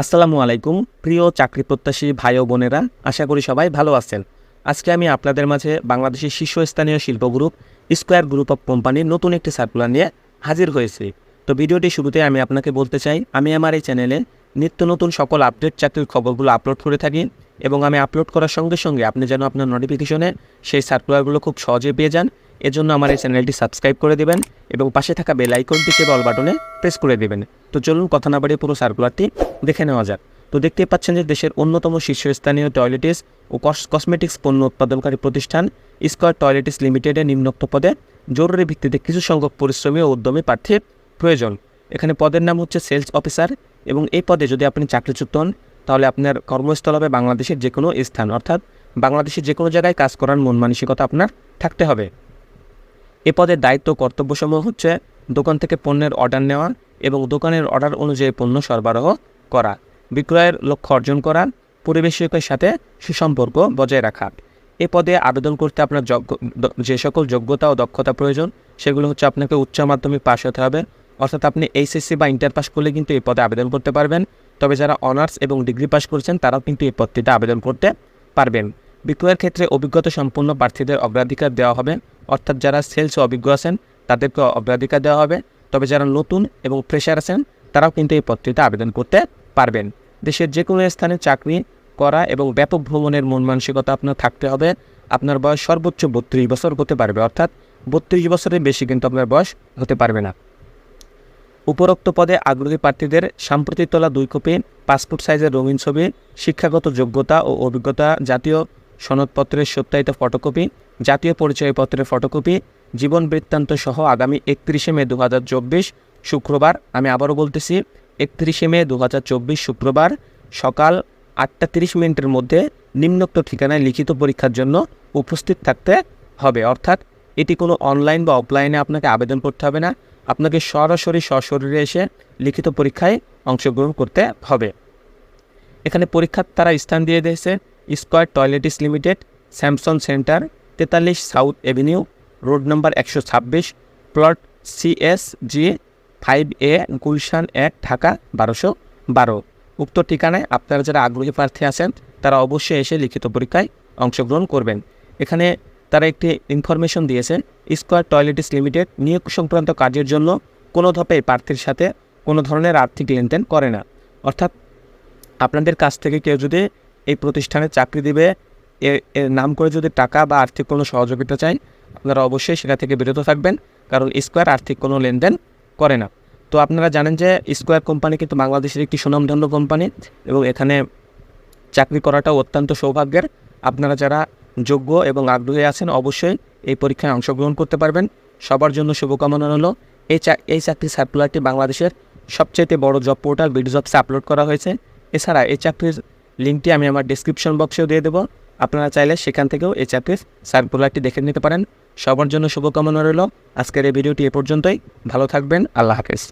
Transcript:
আসসালামু আলাইকুম প্রিয় চাকরি প্রত্যাশী ভাই ও বোনেরা, আশা করি সবাই ভালো আছেন। আজকে আমি আপনাদের মাঝে বাংলাদেশের শীর্ষস্থানীয় শিল্প গ্রুপ স্কয়ার গ্রুপ অফ কোম্পানির নতুন একটি সার্কুলার নিয়ে হাজির হয়েছি। তো ভিডিওটি শুরুতে আমি আপনাকে বলতে চাই, আমি আমার এই চ্যানেলে নিত্য নতুন সকল আপডেট চাকরির খবরগুলো আপলোড করে থাকি এবং আমি আপলোড করার সঙ্গে সঙ্গে আপনি যেন আপনার নোটিফিকেশনে সেই সার্কুলারগুলো খুব সহজে পেয়ে যান, এজন্য আমার এই চ্যানেলটি সাবস্ক্রাইব করে দেবেন এবং পাশে থাকা বেল আইকনটি চেপে অল বাটনে প্রেস করে দেবেন। তো চলুন কথা না বাড়িয়ে পুরো সার্কুলারটি দেখে নেওয়া যাক। তো দেখতেই পাচ্ছেন যে দেশের অন্যতম শীর্ষস্থানীয় টয়লেটিস ও কসমেটিক্স পণ্য উৎপাদনকারী প্রতিষ্ঠান স্কয়ার টয়লেটিস লিমিটেডের নিম্নোক্ত পদে জরুরি ভিত্তিতে কিছু সংখ্যক পরিশ্রমী ও উদ্যমী প্রার্থীর প্রয়োজন। এখানে পদের নাম হচ্ছে সেলস অফিসার এবং এই পদে যদি আপনি চাকরিচ্যুত হন তাহলে আপনার কর্মস্থল হবে বাংলাদেশের যে কোনো স্থান, অর্থাৎ বাংলাদেশের যে কোনো জায়গায় কাজ করার মন মানসিকতা আপনার থাকতে হবে। এ পদের দায়িত্ব কর্তব্যসমূহ হচ্ছে দোকান থেকে পণ্যের অর্ডার নেওয়া এবং দোকানের অর্ডার অনুযায়ী পণ্য সরবরাহ করা, বিক্রয়ের লক্ষ্য অর্জন করা, পরিবেশের সাথে সুসম্পর্ক বজায় রাখা। এ পদে আবেদন করতে আপনার যে সকল যোগ্যতা ও দক্ষতা প্রয়োজন সেগুলো হচ্ছে আপনাকে উচ্চ মাধ্যমিক পাস হতে হবে, অর্থাৎ আপনি এইচএসসি বা ইন্টার পাস করলে কিন্তু এই পদে আবেদন করতে পারবেন। তবে যারা অনার্স এবং ডিগ্রি পাস করেছেন তারাও কিন্তু এই পদটিতে আবেদন করতে পারবেন। বিক্রয়ের ক্ষেত্রে অভিজ্ঞতা সম্পন্ন প্রার্থীদের অগ্রাধিকার দেওয়া হবে, অর্থাৎ যারা সেলসে অভিজ্ঞ আছেন তাদেরকে অগ্রাধিকার দেওয়া হবে। তবে যারা নতুন এবং ফ্রেশার আছেন তারাও কিন্তু এই পদটিতে আবেদন করতে পারবেন। দেশের যে কোনো স্থানে চাকরি করা এবং ব্যাপক ভ্রমণের মন মানসিকতা আপনার থাকতে হবে। আপনার বয়স সর্বোচ্চ 32 বছর হতে পারবে, অর্থাৎ 32 বছরের বেশি কিন্তু আপনার বয়স হতে পারবে না। উপরোক্ত পদে আগ্রহী প্রার্থীদের সাম্প্রতিক তোলা 2 কপি পাসপোর্ট সাইজের রঙিন ছবি, শিক্ষাগত যোগ্যতা ও অভিজ্ঞতা, জাতীয় সনদপত্রের সত্যায়িত ফটোকপি, জাতীয় পরিচয়পত্রের ফটোকপি, জীবন বৃত্তান্ত সহ আগামী 31 মে 2024 শুক্রবার, আমি আবারও বলতেছি 31 মে 2024 শুক্রবার সকাল 8টা 30 মিনিটের মধ্যে নিম্নোক্ত ঠিকানায় লিখিত পরীক্ষার জন্য উপস্থিত থাকতে হবে। অর্থাৎ এটি কোনো অনলাইন বা অফলাইনে আপনাকে আবেদন করতে হবে না, আপনাকে সরাসরি সশরীরে এসে লিখিত পরীক্ষায় অংশগ্রহণ করতে হবে। এখানে পরীক্ষার তারা স্থান দিয়ে দিয়েছে square toiletries limited, Samson centre, 43 south Avenue, road number 126, plot CSG 5A, Gulshan 1, Dhaka 1212। উক্ত ঠিকানায় আপনারা যারা আগ্রহী প্রার্থী আছেন তারা অবশ্যই এসে লিখিত পরীক্ষায় অংশগ্রহণ করবেন। এখানে তারা একটি ইনফরমেশন দিয়েছে, স্কয়ার টয়লেটিস লিমিটেড নিয়োগ সংক্রান্ত কাজের জন্য কোনো ধাপে প্রার্থীর সাথে কোনো ধরনের আর্থিক লেনদেন করে না। অর্থাৎ আপনাদের কাছ থেকে কেউ যদি এই প্রতিষ্ঠানে চাকরি দিবে এর নাম করে যদি টাকা বা আর্থিক কোনো সহযোগিতা চায় আপনারা অবশ্যই সেটা থেকে বিরত থাকবেন, কারণ স্কয়ার আর্থিক কোনো লেনদেন করে না। তো আপনারা জানেন যে স্কয়ার কোম্পানি কিন্তু বাংলাদেশের একটি সুনামধন্য কোম্পানি এবং এখানে চাকরি করাটাও অত্যন্ত সৌভাগ্যের। আপনারা যারা যোগ্য এবং আগ্রহী আছেন অবশ্যই এই পরীক্ষায় অংশগ্রহণ করতে পারবেন। সবার জন্য শুভকামনা হলো। এই চাকরির সার্কুলারটি বাংলাদেশের সবচেয়ে বড় জব পোর্টাল বিডজবসে আপলোড করা হয়েছে। এছাড়া এই চাকরির লিঙ্কটি আমি আমার ডেসক্রিপশন বক্সেও দিয়ে দেবো, আপনারা চাইলে সেখান থেকেও এই চাকরির সার্কুলারটি দেখে নিতে পারেন। সবার জন্য শুভকামনা রইল। আজকের এই ভিডিওটি এ পর্যন্তই। ভালো থাকবেন। আল্লাহ হাফেজ।